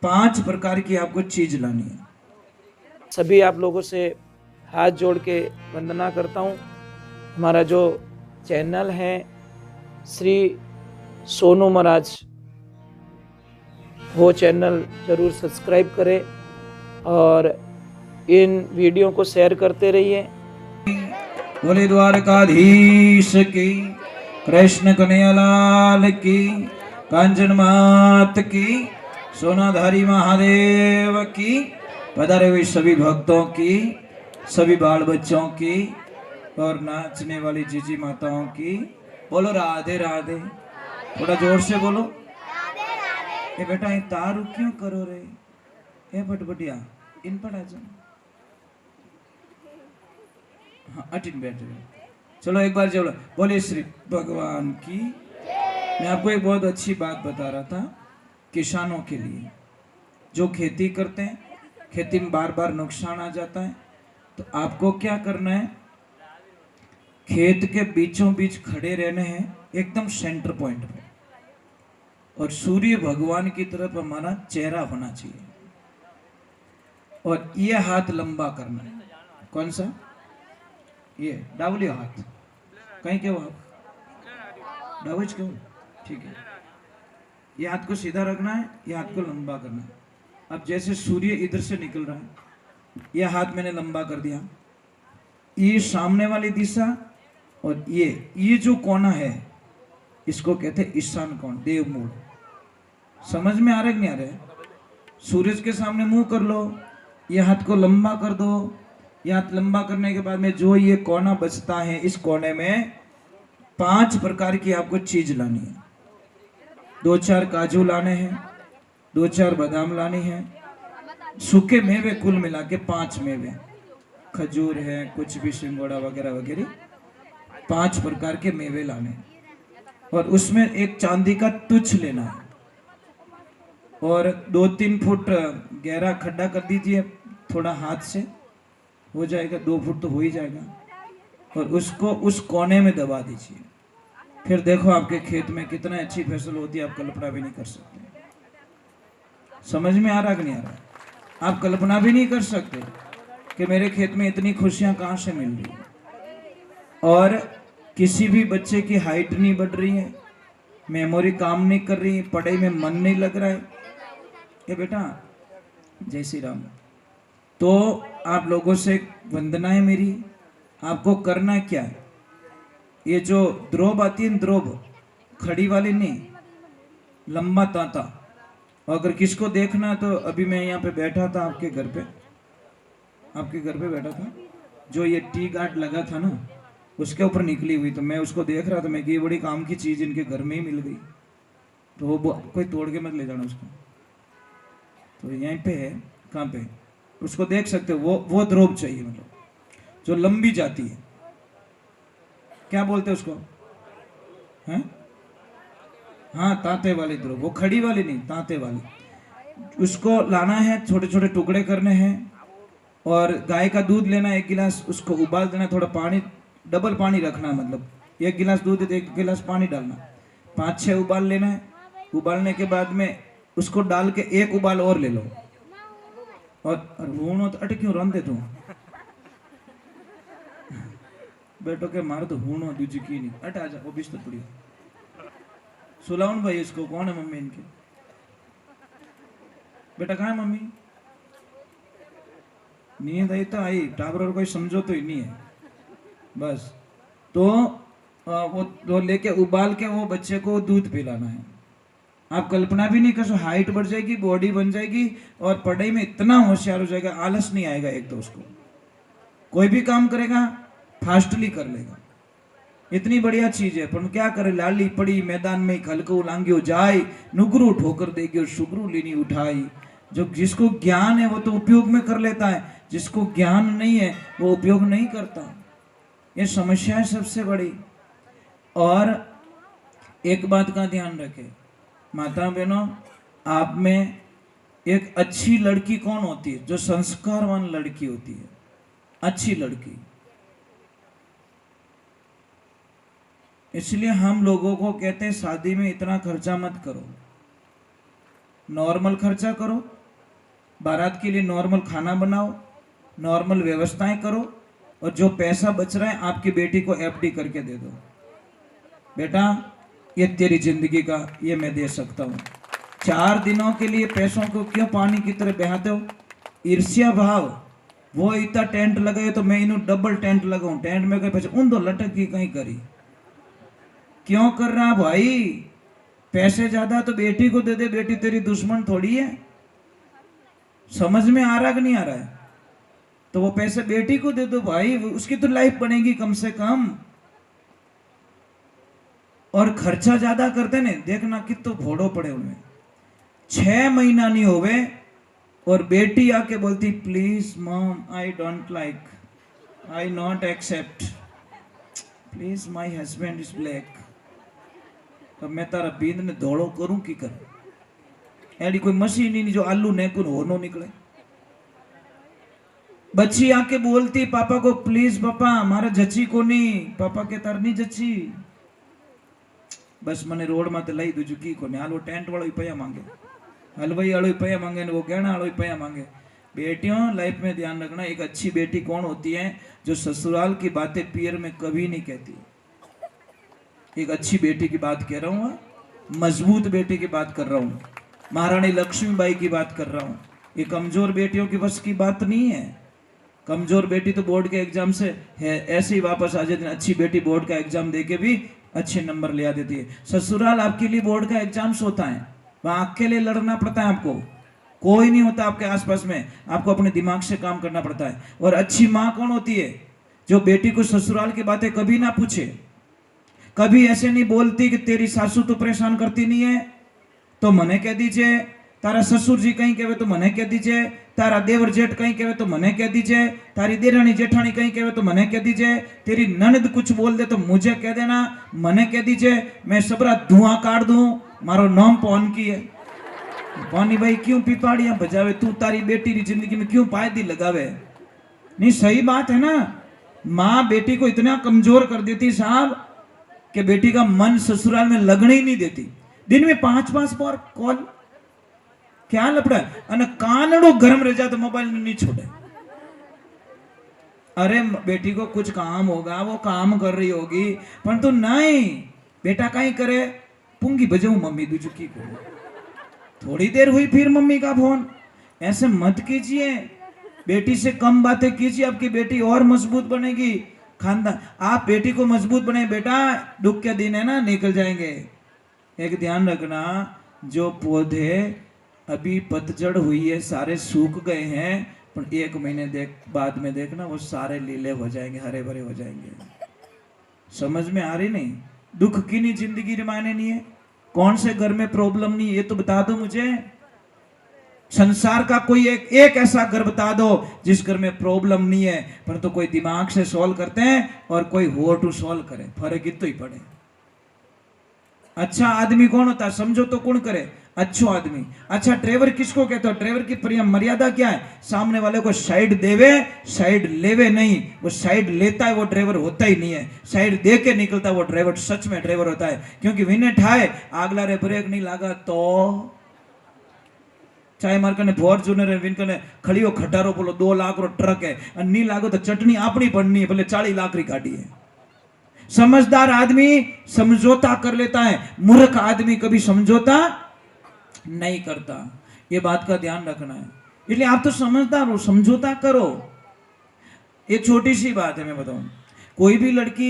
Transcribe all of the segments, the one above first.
5 प्रकार की आपको चीज लानी है। सभी आप लोगों से हाथ जोड़ के वंदना करता हूँ। हमारा जो चैनल है श्री सोनू महाराज, वो चैनल ज़रूर सब्सक्राइब करें और इन वीडियो को शेयर करते रहिए। बोले द्वारकाधीश की, कृष्ण कन्हैयालाल की, कांचन मात की, सोनाधारी महादेव की, पधारे हुए सभी भक्तों की, सभी बाल बच्चों की और नाचने वाली जीजी माताओं की। बोलो राधे राधे। थोड़ा जोर से बोलो। ए बेटा ये तारू क्यों करो रे? ए बटबटिया इन पर आ जाओ। हाँ अटिन बैठे। चलो एक बार चलो बोले श्री भगवान की। मैं आपको एक बहुत अच्छी बात बता रहा था किसानों के लिए, जो खेती करते हैं, खेती में बार बार नुकसान आ जाता है, तो आपको क्या करना है, खेत के बीचों बीच खड़े रहने हैं, एकदम सेंटर पॉइंट पे, और सूर्य भगवान की तरफ हमारा चेहरा होना चाहिए, और ये हाथ लंबा करना है। कौन सा? ये डावली हाथ कहीं के आप डावज क्यों? ठीक है, ये हाथ को सीधा रखना है, ये हाथ को लंबा करना है। अब जैसे सूर्य इधर से निकल रहा है, ये हाथ मैंने लंबा कर दिया, ये सामने वाली दिशा, और ये जो कोना है इसको कहते हैं ईशान कोण, देव मूल। समझ में आ रहा है कि नहीं आ रहा है? सूरज के सामने मुंह कर लो, ये हाथ को लंबा कर दो, ये हाथ लंबा करने के बाद में जो ये कोना बचता है, इस कोने में 5 प्रकार की आपको चीज लानी है। 2-4 काजू लाने हैं, 2-4 बादाम लाने हैं, सूखे मेवे कुल मिला के 5 मेवे, खजूर है, कुछ भी सिंगोड़ा वगैरह वगैरह, 5 प्रकार के मेवे लाने हैं। और उसमें एक चांदी का तुच्छ लेना है, और 2-3 फुट गहरा खड्डा कर दीजिए, थोड़ा हाथ से हो जाएगा, 2 फुट तो हो ही जाएगा, और उसको उस कोने में दबा दीजिए। फिर देखो आपके खेत में कितना अच्छी फसल होती है, आप कल्पना भी नहीं कर सकते। समझ में आ रहा कि नहीं आ रहा? आप कल्पना भी नहीं कर सकते कि मेरे खेत में इतनी खुशियां कहां से मिल रही है। और किसी भी बच्चे की हाइट नहीं बढ़ रही है, मेमोरी काम नहीं कर रही है, पढ़ाई में मन नहीं लग रहा है, ये बेटा जय श्री राम। तो आप लोगों से वंदना है मेरी, आपको करना क्या है, ये जो द्रोब आती है, द्रोब खड़ी वाली नहीं, लंबा तांता। अगर किसको देखना है तो अभी मैं यहाँ पे बैठा था आपके घर पे, आपके घर पे बैठा था, जो ये टी गार्ड लगा था ना, उसके ऊपर निकली हुई, तो मैं उसको देख रहा था, मैं कि ये बड़ी काम की चीज इनके घर में ही मिल गई, तो वो कोई तोड़ के मत ले जाना उसको। तो यहीं पे है, कहाँ पे, उसको देख सकते हो, वो द्रोब चाहिए, मतलब जो लंबी जाती है, क्या बोलते हैं उसको, हैं? हाँ तांते वाली द्रोब, वो खड़ी वाली नहीं, तांते वाली। उसको लाना है, छोटे छोटे टुकड़े करने हैं, और गाय का दूध लेना 1 गिलास, उसको उबाल देना, थोड़ा पानी, डबल पानी रखना, मतलब 1 गिलास दूध है तो 1 गिलास पानी डालना, 5-6 उबाल लेना है। उबालने के बाद में उसको डाल के 1 उबाल और ले लो, और हूणो तो अट क्यों रंधे तू बेटो के मार तो हूणो दूजी की नहीं, अट आ जा, वो बिस्तर पड़ी सुलाउन भाई, इसको कौन है मम्मी इनके? बेटा कहाँ है मम्मी? नींद आई तो आई, टाबर और कोई समझो तो ही नहीं है बस। तो वो लेके उबाल के वो बच्चे को दूध पिलाना है। आप कल्पना भी नहीं कर सकते, हाइट बढ़ जाएगी, बॉडी बन जाएगी, और पढ़ाई में इतना होशियार हो जाएगा, आलस नहीं आएगा। एक तो उसको कोई भी काम करेगा फास्टली कर लेगा, इतनी बढ़िया चीज है। पर क्या करे, लाली पड़ी मैदान में खलको लांगियो जाए, नुगरू ठोकर देगी सुगरू लीनी उठाई। जो जिसको ज्ञान है वो तो उपयोग में कर लेता है, जिसको ज्ञान नहीं है वो उपयोग नहीं करता। ये समस्या है सबसे बड़ी। और एक बात का ध्यान रखें माता बहनों, आप में एक अच्छी लड़की कौन होती है? जो संस्कारवान लड़की होती है, अच्छी लड़की। इसलिए हम लोगों को कहते हैं शादी में इतना खर्चा मत करो, नॉर्मल खर्चा करो, बारात के लिए नॉर्मल खाना बनाओ, नॉर्मल व्यवस्थाएं करो, और जो पैसा बच रहा है आपकी बेटी को एफडी करके दे दो। बेटा ये तेरी जिंदगी का, ये मैं दे सकता हूँ। 4 दिनों के लिए पैसों को क्यों पानी की तरह बहाते हो? ईर्ष्या भाव। वो इतना टेंट लगाए तो मैं इन्हों डबल टेंट लगाऊं, टेंट में कहीं पैसे उन दो लटक की कहीं करी। क्यों कर रहा भाई? पैसे ज्यादा तो बेटी को दे दे, बेटी तेरी दुश्मन थोड़ी है। समझ में आ रहा कि नहीं आ रहा है? तो वो पैसे बेटी को दे दो भाई, उसकी तो लाइफ बनेगी कम से कम। और खर्चा ज्यादा करते ने, देखना कितो घोड़ो पड़े उनमें। 6 महीना नहीं होवे और बेटी आके बोलती please mom I don't like, I not accept, please my husband is black. तो मैं तारा बींद ने धोड़ो करूं की कर? एडी कोई मशीन ही नहीं जो आलू नेकुन हो नो निकले। बच्ची आके बोलती पापा को प्लीज पापा मारा जची को नहीं, पापा के तार नहीं जची, बस मने रोड में लई दूजू की को हाल। वो टेंट वालों पैया मांगे, हलवाई वालों पैया मांगे, वो गहना वालों पैया मांगे। बेटियों लाइफ में ध्यान रखना, एक अच्छी बेटी कौन होती है? जो ससुराल की बातें पियर में कभी नहीं कहती। एक अच्छी बेटी की बात कह रहा हूँ, मजबूत बेटी की बात कर रहा हूँ, महारानी लक्ष्मीबाई की बात कर रहा हूँ। ये कमजोर बेटियों की बस की बात नहीं है। कमजोर बेटी तो बोर्ड के एग्जाम से है ऐसे ही वापस आ जाती है। अच्छी बेटी बोर्ड का एग्जाम देके भी अच्छे नंबर ले आ देती है। ससुराल आपके लिए बोर्ड का एग्जाम्स होता है, वहां अकेले लड़ना पड़ता है आपको, कोई नहीं होता आपके आसपास में, आपको अपने दिमाग से काम करना पड़ता है। और अच्छी माँ कौन होती है? जो बेटी को ससुराल की बातें कभी ना पूछे, कभी ऐसे नहीं बोलती कि तेरी सासू तो परेशान करती नहीं है तो मने कह दीजिए, तारा ससुर जी कहीं कहे तो मने कह दीजिए, तारा देवर जेठ कहीं कहे तो मने कह दीजिए, तारी देरानी जेठानी कहीं कहे तो मने कह दीजिए, तेरी ननद कुछ बोल दे तो मुझे कह देना, मने कह दीजिए, मैं सबरा धुआं काट दूं, मारो नाम पौन की है। पानी भाई क्यों पिपाड़ियां बजावे? तू तारी बेटी की जिंदगी में क्यों पायदी लगावे? नहीं सही बात है ना। माँ बेटी को इतना कमजोर कर देती साहब कि बेटी का मन ससुराल में लगने ही नहीं देती। दिन में 5-5 बार कॉल, क्या लपड़ा है? अने कानड़ो गरम रह जा तो मोबाइल नहीं छोड़े। अरे बेटी को कुछ काम होगा, वो काम कर रही होगी, परंतु नहीं, बेटा कहीं करे पुंगी बजाऊ मम्मी दूजुकी को, थोड़ी देर हुई फिर मम्मी का फोन। ऐसे मत कीजिए, बेटी से कम बातें कीजिए, आपकी बेटी और मजबूत बनेगी। खानदान आप बेटी को मजबूत बने, बेटा दुख के दिन है ना निकल जाएंगे। एक ध्यान रखना, जो पौधे अभी पतझड़ हुई है, सारे सूख गए हैं, पर 1 महीने बाद में देखना वो सारे लीले हो जाएंगे, हरे भरे हो जाएंगे। समझ में आ रही नहीं? दुख की नहीं जिंदगी मायने नहीं है। कौन से घर में प्रॉब्लम नहीं है ये तो बता दो मुझे। संसार का कोई एक ऐसा घर बता दो जिस घर में प्रॉब्लम नहीं है, पर तो कोई दिमाग से सॉल्व करते हैं और कोई हो टू सॉल्व करे, फर्क इतना ही पड़े। अच्छा आदमी कौन होता है समझो तो? कौन करे? अच्छो आदमी। अच्छा ड्राइवर किसको कहते हो? ड्राइवर की प्रिय मर्यादा क्या है? सामने वाले को साइड देवे, साइड लेवे नहीं। वो साइड लेता है वो ड्राइवर होता ही नहीं है, साइड दे के निकलता है वो ड्राइवर सच में ड्राइवर होता है। क्योंकि विने ठाए आगला रे ब्रेक नहीं लगा तो चाहे मार कने फॉर्च्यूनर है, विन कने खड़ियो खटारो बोलो 2 लाख रो ट्रक है, और नहीं लागो तो चटनी अपनी पड़नी है, भले 40 लाख री गाड़ी है। समझदार आदमी समझौता कर लेता है, मूर्ख आदमी कभी समझौता नहीं करता। ये बात का ध्यान रखना है। इसलिए आप तो समझदार हो, समझौता करो। एक छोटी सी बात है मैं बताऊं, कोई भी लड़की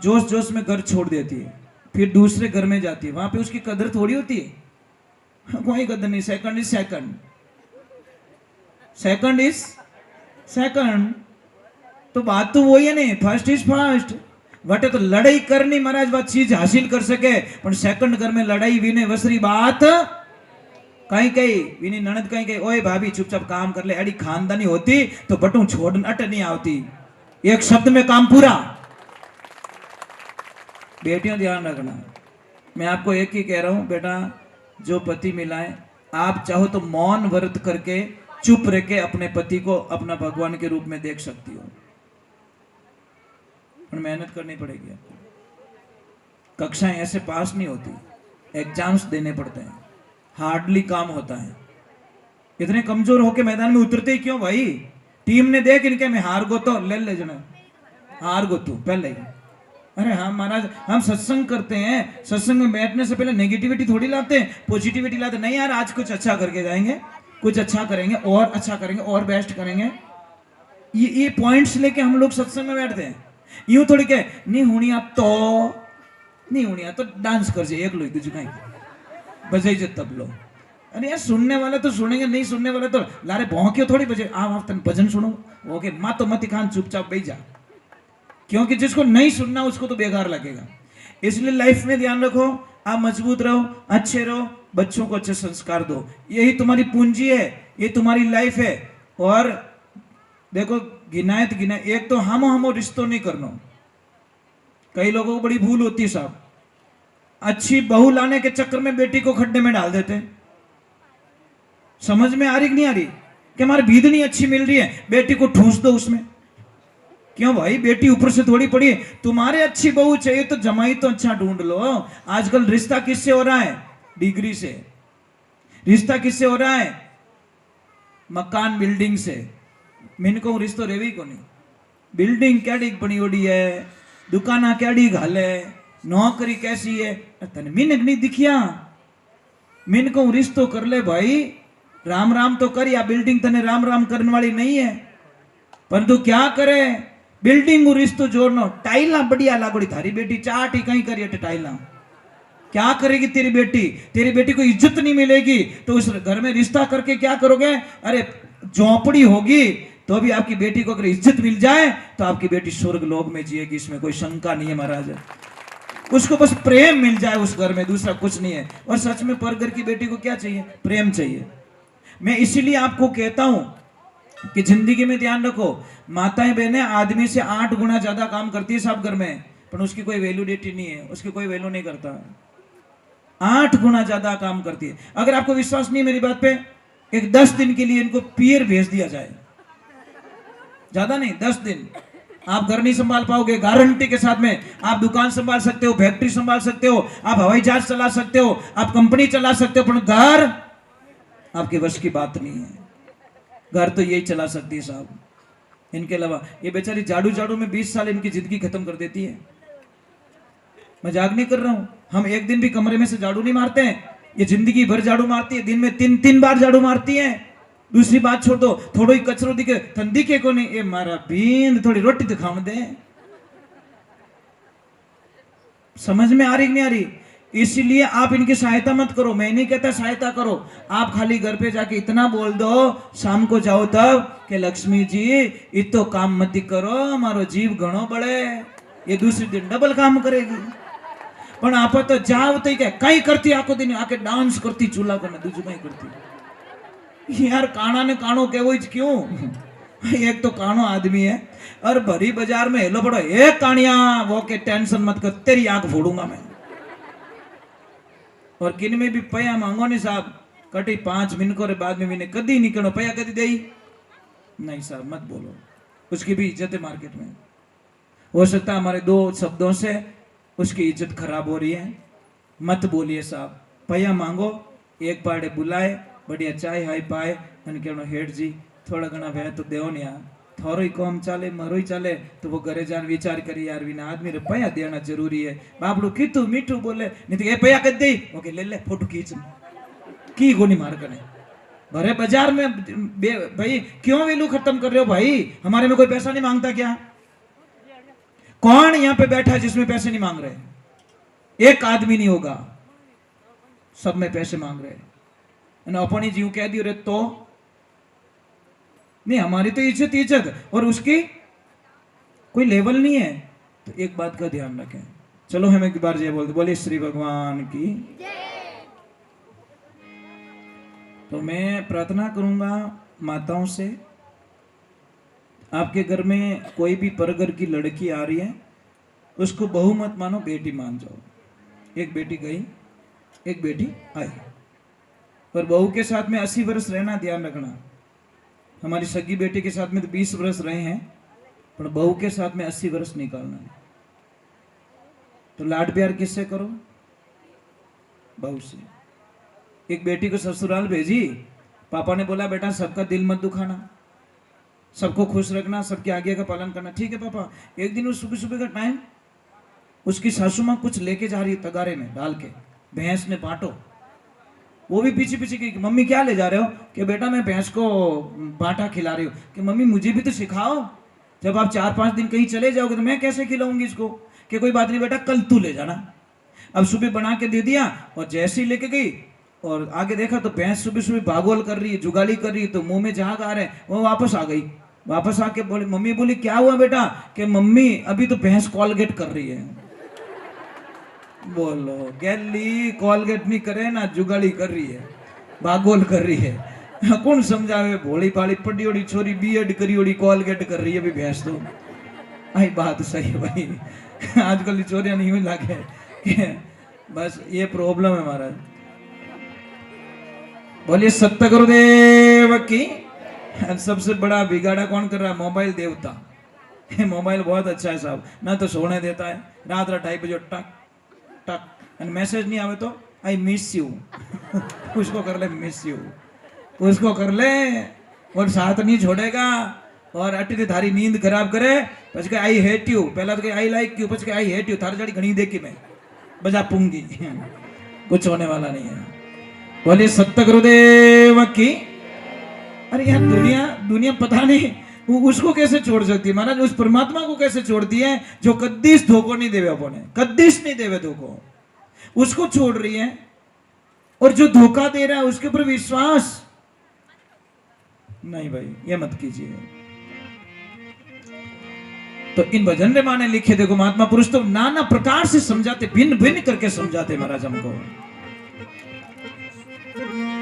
जोश जोश में घर छोड़ देती है, फिर दूसरे घर में जाती है, वहां पे उसकी कदर थोड़ी होती है। कोई कदर नहीं। Second is second, second is second. तो बात तो वही है नहीं, फर्स्ट इज फर्स्ट। वटे तो लड़ाई करनी महाराज, बात चीज हासिल कर सके, पर सेकंड घर में लड़ाई विने वसरी बात कहीं कहीं विनी ननद कहीं कहीं ओए भाभी चुपचाप काम कर ले, अड़ी खानदानी होती तो बटू छोड़ अट नहीं आवती। एक शब्द में काम पूरा। बेटियों ध्यान रखना, मैं आपको एक ही कह रहा हूं बेटा, जो पति मिला है आप चाहो तो मौन व्रत करके चुप रह के अपने पति को अपना भगवान के रूप में देख सकती हो, पर मेहनत करनी पड़ेगी आपको। कक्षाएं ऐसे पास नहीं होती, एग्जाम्स देने पड़ते हैं। हार्डली काम होता है। इतने कमजोर होके मैदान में उतरते ही क्यों भाई? टीम ने देख इनके में हार गो तो ले जना हार गो तू पहले ही। अरे हाँ महाराज, हम सत्संग करते हैं, सत्संग में बैठने से पहले नेगेटिविटी थोड़ी लाते हैं, पॉजिटिविटी लाते नहीं यार आज कुछ अच्छा करके जाएंगे, कुछ अच्छा करेंगे और अच्छा करेंगे और बेस्ट करेंगे। ये पॉइंट्स लेके हम लोग सत्संग में बैठते हैं। यूं थोड़ी के नहीं होनी आप तो नहीं होनी तो डांस कर जाए एक लो तुझे कहीं बजाई जे तब लो। अरे यार सुनने वाले तो सुनेंगे, नहीं सुनने वाले तो लारे भौंके थोड़ी बजे आप तन भजन सुनो ओके माँ तो मत खान चुपचाप बैठ जा, क्योंकि जिसको नहीं सुनना उसको तो बेकार लगेगा। इसलिए लाइफ में ध्यान रखो, आप मजबूत रहो, अच्छे रहो, बच्चों को अच्छे संस्कार दो, यही तुम्हारी पूंजी है, ये तुम्हारी लाइफ है। और देखो गिनाए तो गिनाए, एक तो हम रिश्तों नहीं करना। कई लोगों को बड़ी भूल होती है साहब, अच्छी बहू लाने के चक्कर में बेटी को खड्डे में डाल देते। समझ में आ रही कि नहीं आ रही कि हमारी भीदनी अच्छी मिल रही है, बेटी को ठूस दो उसमें। क्यों भाई, बेटी ऊपर से थोड़ी पड़ी है। तुम्हारे अच्छी बहू चाहिए तो जमाई तो अच्छा ढूंढ लो। आजकल रिश्ता किससे हो रहा है? डिग्री से। रिश्ता किससे हो रहा है? मकान बिल्डिंग से। मैंने कहूँ रिश्तो रेवी को नहीं, बिल्डिंग कैडी बनी ओडी है, दुकाना कैडी घाले, नौकरी कैसी है, तने मिनक नहीं दिखिया। मैंने कहूँ रिश्तो कर ले भाई, राम राम तो कर, या बिल्डिंग तने राम राम करने वाली नहीं है। परंतु क्या करे, बिल्डिंग रिश्तो जोड़नो, टाइला बढ़िया लागोड़ी, थारी बेटी चाट ही कहीं करिए टाइला, क्या करेगी तेरी बेटी? तेरी बेटी को इज्जत नहीं मिलेगी तो उस घर में रिश्ता करके क्या करोगे? अरे झोंपड़ी होगी तो भी आपकी बेटी को अगर इज्जत मिल जाए तो आपकी बेटी स्वर्ग लोक में जिएगी, इसमें कोई शंका नहीं है महाराज। उसको बस प्रेम मिल जाए उस घर में, दूसरा कुछ नहीं है। और सच में पर घर की बेटी को क्या चाहिए? प्रेम चाहिए। मैं इसीलिए आपको कहता हूं कि जिंदगी में ध्यान रखो, माताएं बहनें आदमी से 8 गुना ज्यादा काम करती है सब घर में, पर उसकी कोई वैल्यूडिटी नहीं है, उसकी कोई वैल्यू नहीं करता। 8 गुना ज्यादा काम करती है। अगर आपको विश्वास नहीं मेरी बात पे, एक 10 दिन के लिए इनको पियर भेज दिया जाए, ज्यादा नहीं 10 दिन, आप घर नहीं संभाल पाओगे गारंटी के साथ में। आप दुकान संभाल सकते हो, फैक्ट्री संभाल सकते हो, आप हवाई जहाज चला सकते हो, आप कंपनी चला सकते हो, पर घर आपके वश की बात नहीं है। घर तो यही चला सकती है साहब, इनके अलावा। ये बेचारी झाड़ू झाड़ू में 20 साल इनकी जिंदगी खत्म कर देती है। मजाक नहीं कर रहा हूं, हम एक दिन भी कमरे में से झाड़ू नहीं मारते हैं, ये जिंदगी भर झाड़ू मारती है, दिन में 3 बार झाड़ू मारती है। दूसरी बात छोड़ दो, थोड़ो ही कचरो दिखे तन दिखे को नहीं, ये मारा बींद थोड़ी रोटी तो खाने दे। समझ में आ रही नहीं आ रही? इसलिए आप इनकी सहायता मत करो, मैं नहीं कहता सहायता करो, आप खाली घर पे जाके इतना बोल दो शाम को जाओ तब कि लक्ष्मी जी इतो काम मत करो, हमारो जीव घणो बढ़े, ये दूसरे दिन डबल काम करेगी। पण आप तो जाओ तो कई करती, आखो दिन आके डांस करती चूल्हा को, दूसरी कहीं करती। यार काना ने कानो केवो क्यों? एक तो कानो आदमी है और भरी बाजार में हेलो पड़ो, एक कानिया वो के टेंशन मत कर, तेरी आंख फोड़ूंगा मैं। और किन में भी पया मांगो नहीं साहब, कटी 5 मिनटों के बाद में मैंने कदी नहीं करो पया कदी दे नहीं साहब, मत बोलो, उसकी भी इज्जत है मार्केट में। हो सकता है हमारे 2 शब्दों से उसकी इज्जत खराब हो रही है, मत बोलिए साहब। पया मांगो, एक पाड़े बुलाए, बढ़िया चाय हाई पाए, मैंने कहना हेठ जी थोड़ा घना वह तो देव नहीं, थोरो ही कम चाले मरो ही चाले, तो वो घरे जान विचार करी यार विना आदमी रे पया देना जरूरी है। बापड़ू कीटू मीठू बोले, नहीं तो ये पया कर दे, ओके ले ले फोटो खींच की गोनी मार कने भरे बाजार में। भाई क्यों वैल्यू खत्म कर रहे हो भाई? हमारे में कोई पैसा नहीं मांगता क्या? कौन यहां पे बैठा है जिसमें पैसे नहीं मांग रहे? एक आदमी नहीं होगा, सब में पैसे मांग रहे हैं। अपनी जीव कह दी रे तो नहीं, हमारी तो इज्जत इज्जत और उसकी कोई लेवल नहीं है। तो एक बात का ध्यान रखें। चलो हम एक बार जय बोलते, बोले श्री भगवान की। तो मैं प्रार्थना करूंगा माताओं से, आपके घर में कोई भी परघर की लड़की आ रही है, उसको बहू मत मानो, बेटी मान जाओ। एक बेटी गई, एक बेटी आई, और बहू के साथ में 80 वर्ष रहना ध्यान रखना। हमारी सगी बेटी के साथ में तो 20 वर्ष रहे हैं, पर बहू के साथ में 80 वर्ष निकालना है। तो लाड प्यार किससे करो? बहू से। एक बेटी को ससुराल भेजी, पापा ने बोला बेटा सबका दिल मत दुखाना, सबको खुश रखना, सबके आज्ञा का पालन करना। ठीक है पापा। एक दिन उस सुबह सुबह का टाइम, उसकी सासू माँ कुछ लेके जा रही है तगारे में डाल के, भैंस ने बांटो। वो भी पीछे पीछे की, मम्मी क्या ले जा रहे हो? कि बेटा मैं भैंस को बांटा खिला रही हूँ। कि मम्मी मुझे भी तो सिखाओ, जब आप 4-5 दिन कहीं चले जाओगे तो मैं कैसे खिलाऊंगी इसको? कि कोई बात नहीं बेटा, कल तू ले जाना। अब सुबह बना के दे दिया, और जैसे ही लेके गई और आगे देखा तो भैंस सुबह सुबह भागोल कर रही है, जुगाली कर रही है, तो मुंह में झाग आ रहे हैं। वो वापस आ गई, वापस आके बोली, मम्मी बोली क्या हुआ बेटा? कि मम्मी अभी तो भैंस कॉलगेट कर रही है। बोलो गैली कॉलगेट नहीं करे ना, जुगाली कर रही है, भागोल कर रही है। कौन समझावे? भोली भाली पड़ी ओड़ी छोरी बीएड करी ओड़ी कॉलगेट कर रही है अभी भैंस तो। आई बात सही है भाई, आजकल चोरियां नहीं हुई लागे। बस ये प्रॉब्लम है महाराज। बोलिए सत्य गुरुदेव की। सबसे बड़ा बिगाड़ा कौन कर रहा है? मोबाइल देवता। मोबाइल बहुत अच्छा है साहब, ना तो सोने देता है, रात 2:30 बजे टक टक, एंड मैसेज नहीं आवे तो आई मिस यू। उसको कर ले मिस यू, उसको कर ले, और साथ नहीं छोड़ेगा, और अटी थारी नींद खराब करे। પછી आई हेट यू, पहला तो कहे आई लाइक यू, પછી आई हेट यू, थारी जड़ी घनी देखी मैं बजा पूंगी। कुछ होने वाला नहीं है। बोलिए सत्य गुरुदेव की। अरे यार दुनिया पता नहीं वो उसको कैसे छोड़ सकती है महाराज, उस परमात्मा को कैसे छोड़ती है जो कद्दीस धोखो नहीं देवे, अपने कद्दीस नहीं देवे धोखो, उसको छोड़ रही है। और जो धोखा दे रहा है उसके ऊपर विश्वास नहीं भाई, ये मत कीजिए। तो इन भजन रे माने लिखे देखो, महात्मा पुरुष तो नाना प्रकार से समझाते, भिन्न भिन्न करके समझाते महाराज हमको।